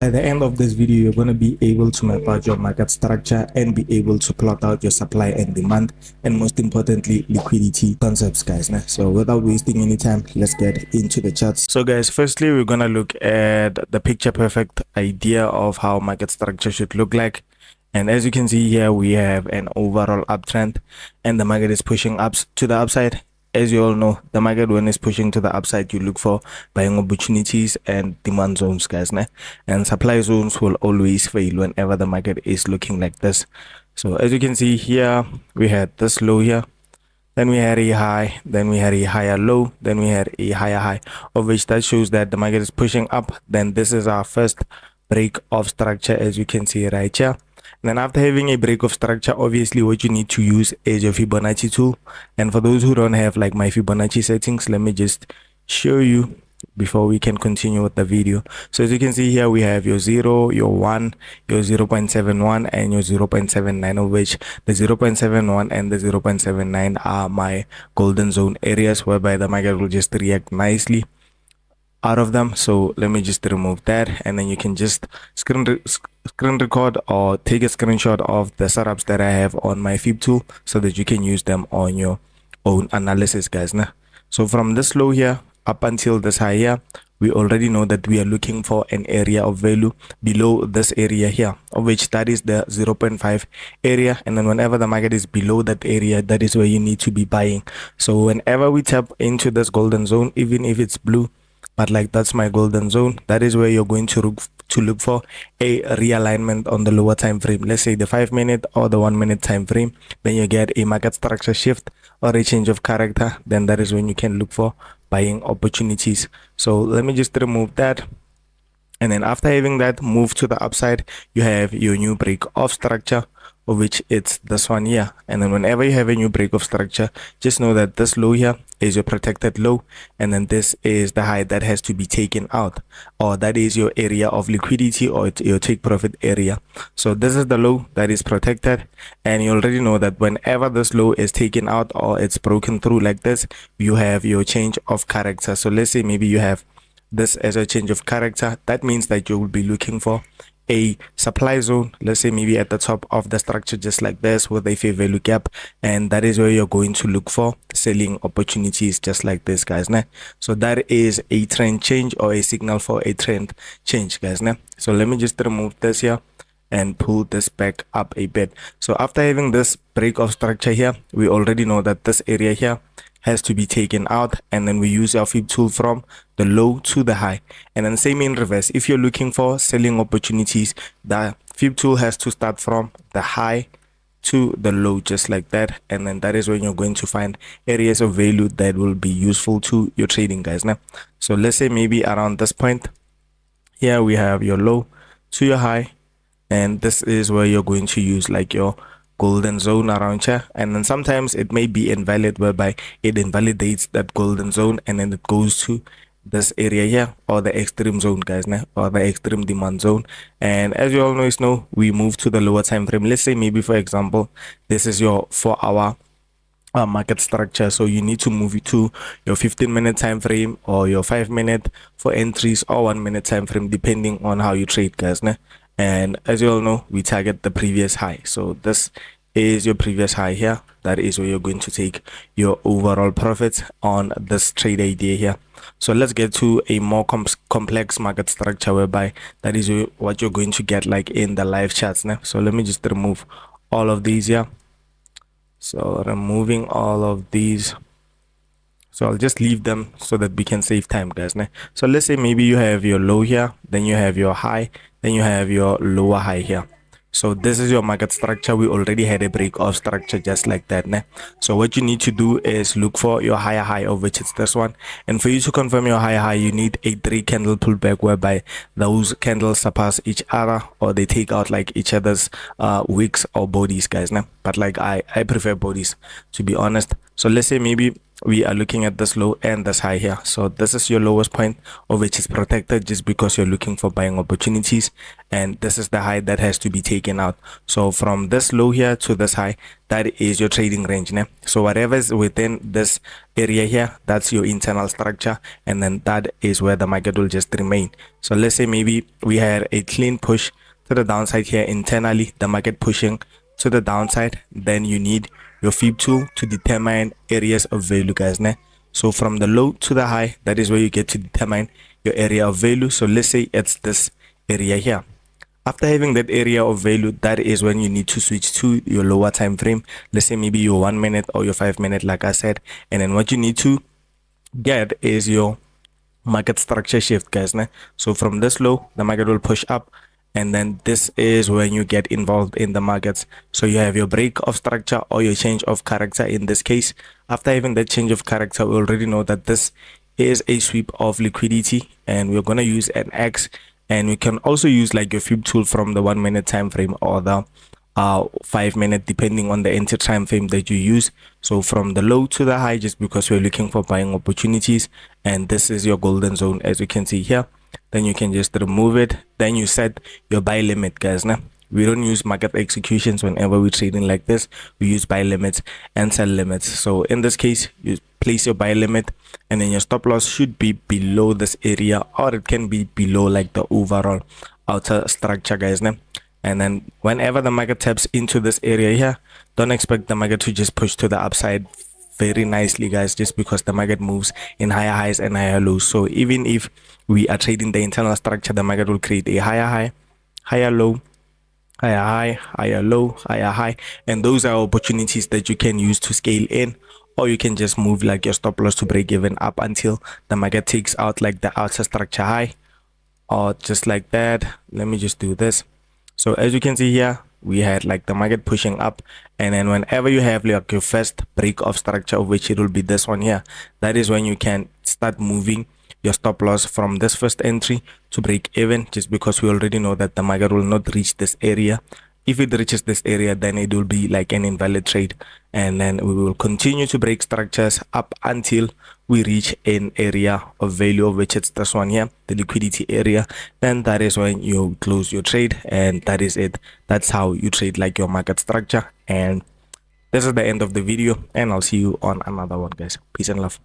At the end of this video, you're going to be able to map out your market structure and be able to plot out your supply and demand, and most importantly, liquidity concepts, guys. So without wasting any time, let's get into the charts. So guys, firstly, we're going to look at the picture perfect idea of how market structure should look like. And as you can see here, we have an overall uptrend and the market is pushing up to the upside. As you all know, the market, when it's pushing to the upside, you look for buying opportunities and demand zones, guys. And supply zones will always fail whenever the market is looking like this. So as you can see here, we had this low here, then we had a high, then we had a higher low, then we had a higher high, of which that shows that the market is pushing up. Then this is our first break of structure, as you can see right here. And then after having a break of structure, obviously what you need to use is your Fibonacci tool. And for those who don't have like my Fibonacci settings, let me just show you before we can continue with the video. So as you can see here, we have your 0, your 1, your 0.71 and your 0.79, of which the 0.71 and the 0.79 are my golden zone areas, whereby the market will just react nicely out of them. So let me just remove that, and then you can just screen record or take a screenshot of the setups that I have on my Fib tool so that you can use them on your own analysis, guys. So from this low here up until this high here, we already know that we are looking for an area of value below this area here, of which that is the 0.5 area. And then whenever the market is below that area, that is where you need to be buying. So whenever we tap into this golden zone, even if it's blue, but like that's my golden zone, that is where you're going to look for a realignment on the lower time frame. Let's say the 5-minute or the 1-minute time frame. Then you get a market structure shift or a change of character. Then that is when you can look for buying opportunities. So let me just remove that. And then after having that, move to the upside, you have your new break of structure, of which it's this one here. And then whenever you have a new break of structure, just know that this low here is your protected low, and then this is the high that has to be taken out, or that is your area of liquidity or your take profit area. So this is the low that is protected, and you already know that whenever this low is taken out or it's broken through like this, you have your change of character. So let's say maybe you have this as a change of character. That means that you will be looking for a supply zone, let's say maybe at the top of the structure, just like this, with a fair value gap, and that is where you're going to look for selling opportunities, just like this, guys. So that is a trend change or a signal for a trend change, guys. So let me just remove this here and pull this back up a bit. So after having this break of structure here, we already know that this area here has to be taken out, and then we use our Fib tool from the low to the high. And then same in reverse, if you're looking for selling opportunities, the Fib tool has to start from the high to the low, just like that. And then that is when you're going to find areas of value that will be useful to your trading, guys. So let's say maybe around this point here, we have your low to your high, and this is where you're going to use like your golden zone around here. And then sometimes it may be invalid, whereby it invalidates that golden zone and then it goes to this area here, or the extreme zone, guys, or the extreme demand zone. And as you all know, we move to the lower time frame. Let's say maybe, for example, this is your 4-hour market structure, so you need to move it to your 15-minute time frame or your 5-minute for entries, or 1-minute time frame, depending on how you trade, guys. And as you all know, we target the previous high. So this is your previous high here. That is where you're going to take your overall profits on this trade idea here. So let's get to a more complex market structure, whereby that is what you're going to get like in the live charts. So let me just remove all of these here. So removing all of these, so I'll just leave them so that we can save time, guys. So let's say maybe you have your low here, then you have your high, then you have your lower high here. So this is your market structure. We already had a break of structure just like that. So what you need to do is look for your higher high, of which it's this one. And for you to confirm your higher high, you need a 3-candle pullback, whereby those candles surpass each other, or they take out like each other's wicks or bodies, guys. But like I prefer bodies, to be honest. So let's say maybe we are looking at this low and this high here. So this is your lowest point, of which is protected just because you're looking for buying opportunities, and this is the high that has to be taken out. So from this low here to this high, that is your trading range. Né? So whatever is within this area here, that's your internal structure, and then that is where the market will just remain. So let's say maybe we had a clean push to the downside here internally, the market pushing to the downside, then you need your fib tool to determine areas of value, guys. Né? So from the low to the high, that is where you get to determine your area of value. So let's say it's this area here. After having that area of value, that is when you need to switch to your lower time frame. Let's say maybe your 1 minute or your 5 minute, like I said. And then what you need to get is your market structure shift, guys. Né? So from this low, the market will push up, and then this is when you get involved in the markets. So you have your break of structure or your change of character. In this case, after having that change of character, we already know that this is a sweep of liquidity, and we're going to use an X, and we can also use like your fib tool from the 1 minute time frame or the 5 minute, depending on the entry time frame that you use. So from the low to the high, just because we're looking for buying opportunities, and this is your golden zone, as you can see here. Then you can just remove it, then you set your buy limit, guys. Now we don't use market executions whenever we're trading like this. We use buy limits and sell limits. So in this case, you place your buy limit, and then your stop loss should be below this area, or it can be below like the overall outer structure, guys. Now, and then whenever the market taps into this area here, don't expect the market to just push to the upside very nicely, guys, just because the market moves in higher highs and higher lows. So even if we are trading the internal structure, the market will create a higher high, higher low, higher high, higher low, higher high, and those are opportunities that you can use to scale in, or you can just move like your stop loss to break even up until the market takes out like the outer structure high, or just like that. Let me just do this. So as you can see here, we had like the market pushing up, and then whenever you have like your first break of structure, of which it will be this one here, that is when you can start moving your stop loss from this first entry to break even, just because we already know that the market will not reach this area. If it reaches this area, then it will be like an invalid trade, and then we will continue to break structures up until we reach an area of value, of which it's this one here, the liquidity area. Then that is when you close your trade, and that is it. That's how you trade like your market structure. And this is the end of the video, and I'll see you on another one, guys. Peace and love.